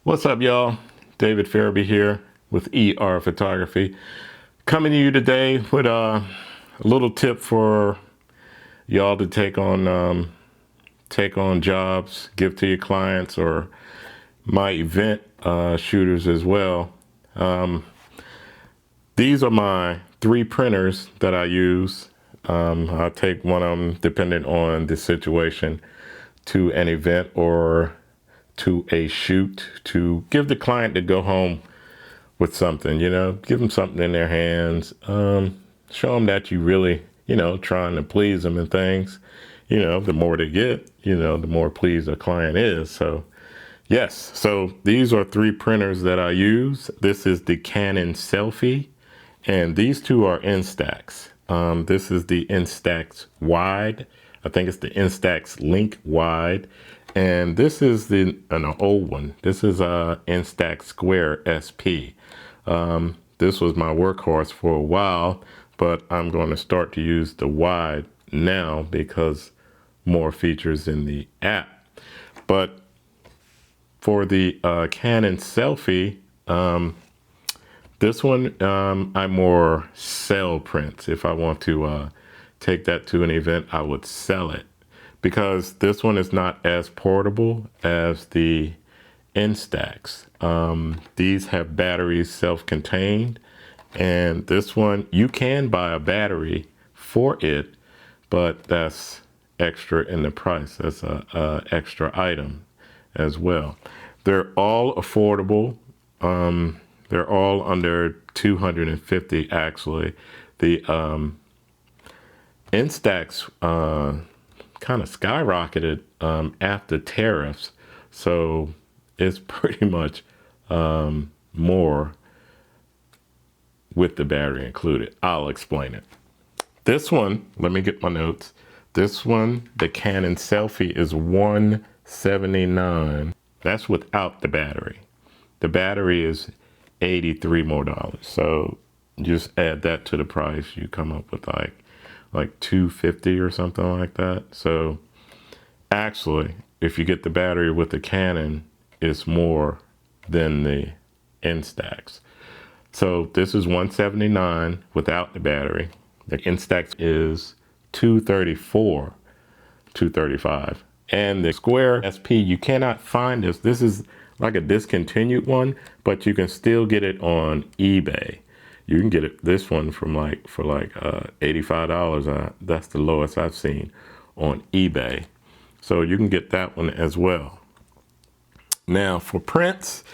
What's up, y'all? David Farabee here with ER Photography, coming to you today with a little tip for y'all to take on jobs, give to your clients, or my event shooters as well. These are my 3 printers that I use. I'll take one of them, depending on the situation, to an event or to a shoot, to give the client to go home with something, give them something in their hands, show them that you really, trying to please them and things. The more they get, the more pleased the client is. So yes, so these are 3 printers that I use. This is the CANON SELPHY, and these 2 are INSTAX. This is the INSTAX Wide. I think it's the INSTAX Link Wide. And this is an old one. This is a INSTAX Square SP. This was my workhorse for a while, but I'm going to start to use the wide now because more features in the app. But for the CANON SELPHY, this one I more sell prints. If I want to take that to an event, I would sell it, because this one is not as portable as the INSTAX. These have batteries self-contained, and this one, you can buy a battery for it, but that's extra in the price. That's a extra item as well. They're all affordable. They're all under $250 actually. The INSTAX kind of skyrocketed after tariffs, so it's pretty much more with the battery included. I'll explain it. This one, let me get my notes. This one, the CANON SELPHY, is $179. That's without the battery. The battery is $83 more. So just add that to the price. You come up with like $250 or something like that. So actually, if you get the battery with the Canon, it's more than the INSTAX. So this is $179 without the battery. The INSTAX is $234, $235. And the Square SP, you cannot find this. This is like a discontinued one, but you can still get it on eBay. You can get this one for $85. That's the lowest I've seen on eBay. So you can get that one as well. Now for prints,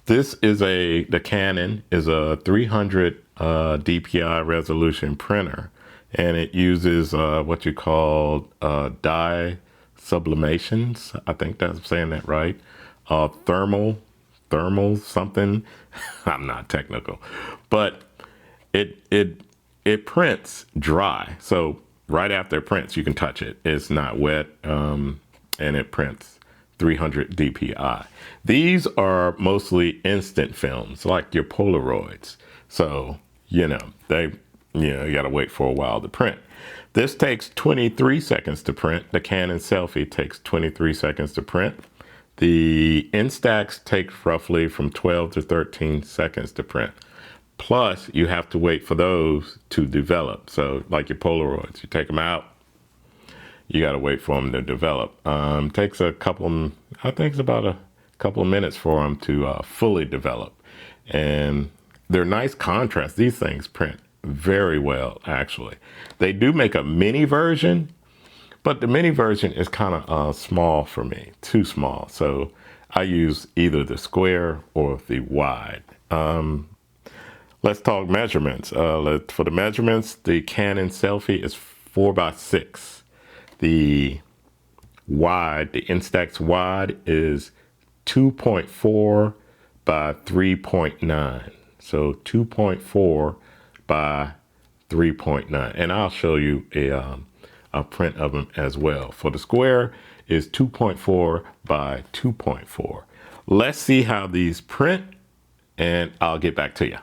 the Canon is a 300 DPI resolution printer, and it uses what you call dye sublimations. I think I'm saying that right. Thermal something. I'm not technical, but it prints dry. So right after it prints, you can touch it. It's not wet, and it prints 300 DPI. These are mostly instant films, like your Polaroids. So, you gotta wait for a while to print. This takes 23 seconds to print. The CANON SELPHY takes 23 seconds to print. The INSTAX takes roughly from 12 to 13 seconds to print. Plus, you have to wait for those to develop. So, like your Polaroids, you take them out, you got to wait for them to develop. Takes I think it's about a couple of minutes for them to fully develop. And they're nice contrast. These things print very well, actually. They do make a mini version, but the mini version is kind of small for me, too small. So I use either the square or the wide. Let's talk measurements. For the measurements, the CANON SELPHY is 4x6. The INSTAX wide is 2.4 by 3.9. So 2.4 by 3.9. And I'll show you a print of them as well. For the square is 2.4 by 2.4. Let's see how these print, and I'll get back to you.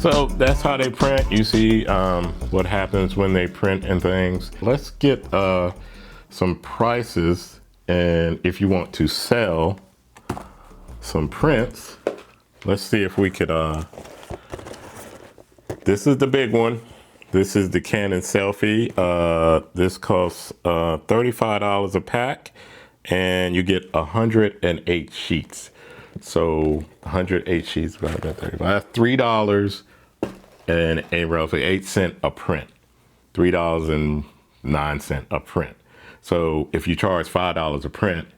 So that's how they print. You see what happens when they print and things. Let's get some prices, and if you want to sell some prints, let's see if we could, this is the big one. This is the Canon SELPHY. This costs $35 a pack, and you get 108 sheets. So 108 sheets, about that 35. That's $3 and roughly 8 cents a print. $3.09 a print. So if you charge $5 a print,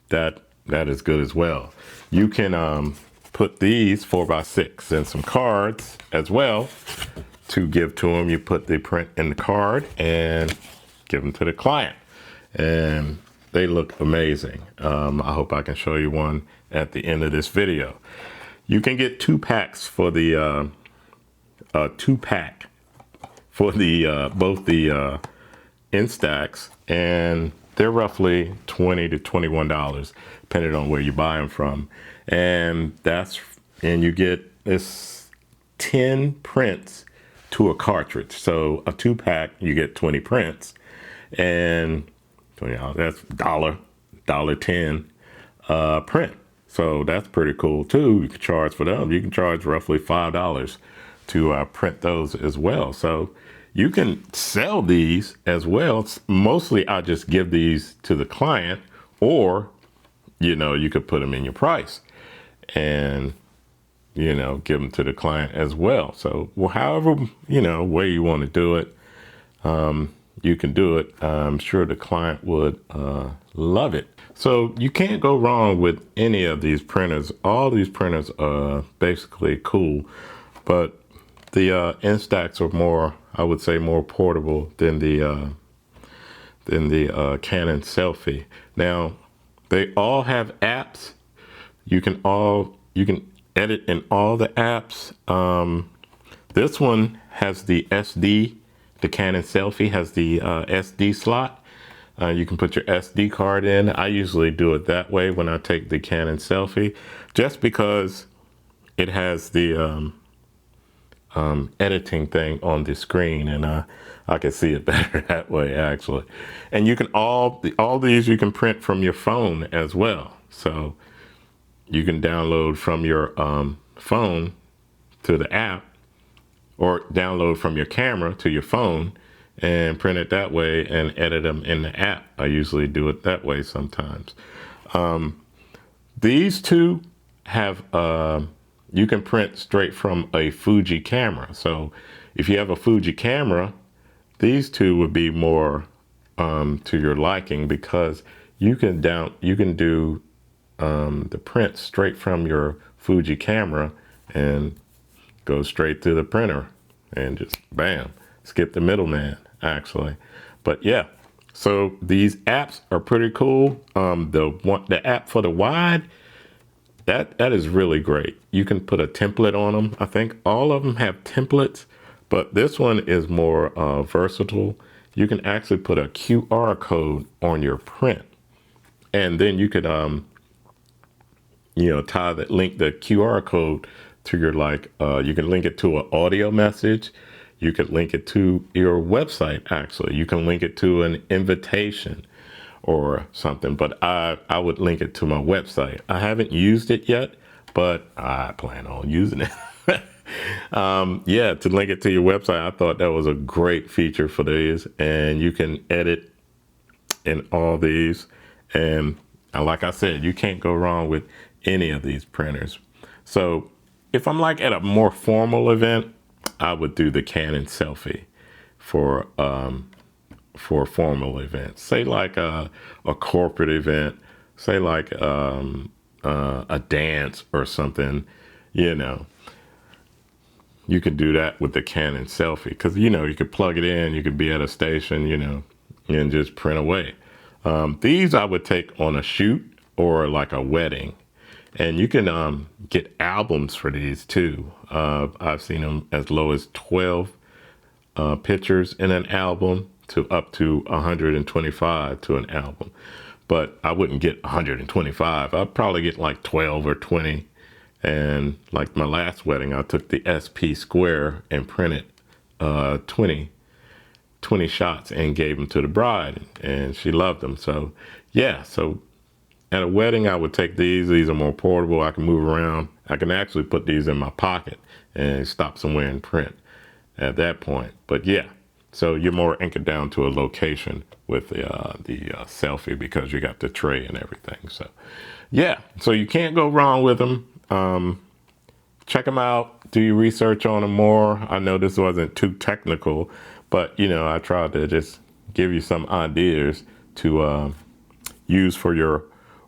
that is good as well. You can put these 4x6 and some cards as well to give to them. You put the print in the card and give them to the client, and they look amazing. I hope I can show you one at the end of this video. You can get 2 packs for the 2-pack for the both the INSTAX, and they're roughly $20 to $21 depending on where you buy them from. And you get this 10 prints to a cartridge. So a 2-pack, you get 20 prints, and $20, that's $1.10 print. So that's pretty cool too. You can charge for them. You can charge roughly $5 to print those as well. So you can sell these as well. Mostly I just give these to the client, or you could put them in your price and give them to the client as well. So however way you want to do it, you can do it. I'm sure the client would love it. So you can't go wrong with any of these printers. All these printers are basically cool, but the INSTAX are more, I would say, more portable than the Canon SELPHY. Now, they all have apps. You can edit in all the apps. This one has the SD. The Canon SELPHY has the SD slot. You can put your SD card in. I usually do it that way when I take the Canon SELPHY, just because it has the editing thing on the screen, and I can see it better that way actually. And you can all these you can print from your phone as well. So you can download from your phone to the app, or download from your camera to your phone and print it that way and edit them in the app. I usually do it that way sometimes. These two have, you can print straight from a Fuji camera. So if you have a Fuji camera, these two would be more to your liking, because you can do the print straight from your Fuji camera and go straight to the printer and just bam, skip the middleman actually. But yeah, so these apps are pretty cool. The app for the wide, that is really great. You can put a template on them. I think all of them have templates, but this one is more versatile. You can actually put a QR code on your print, and then you could link the QR code to your, you can link it to an audio message. You could link it to your website actually. You can link it to an invitation or something, but I would link it to my website. I haven't used it yet, but I plan on using it. Yeah, to link it to your website. I thought that was a great feature for these, and you can edit in all these. And like I said, you can't go wrong with any of these printers. So if I'm at a more formal event, I would do the Canon SELPHY for formal events. Say a corporate event, say a dance or something, you could do that with the Canon SELPHY, because you could plug it in, you could be at a station, and just print away. These I would take on a shoot or a wedding, and you can get albums for these too. I've seen them as low as 12 pictures in an album to up to 125 to an album. But I wouldn't get 125. I'd probably get 12 or 20 And like my last wedding, I took the SP square and printed 20 shots and gave them to the bride, and she loved them. So yeah, so at a wedding, I would take these. These are more portable. I can move around. I can actually put these in my pocket and stop somewhere and print at that point. But yeah, so you're more anchored down to a location with the Selphy because you got the tray and everything. So yeah, so you can't go wrong with them. Check them out. Do your research on them more. I know this wasn't too technical, but you know, I tried to just give you some ideas to use for your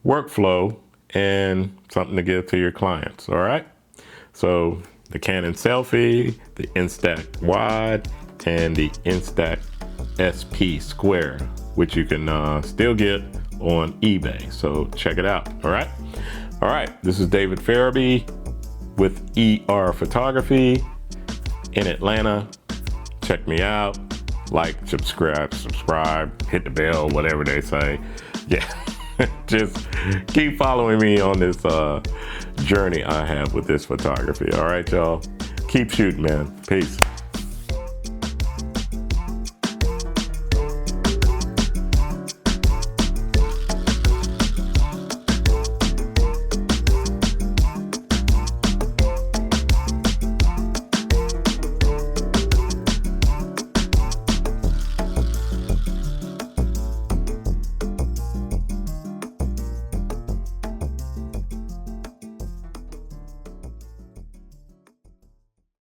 workflow and something to give to your clients. All right. So the Canon Selphy, the INSTAX Wide, and the INSTAX SP Square, which you can still get on eBay. So check it out. All right. All right. This is David Farabee with ER Photography in Atlanta. Check me out. Like, subscribe, hit the bell, whatever they say. Yeah, just keep following me on this journey I have with this photography. All right, y'all. Keep shooting, man. Peace.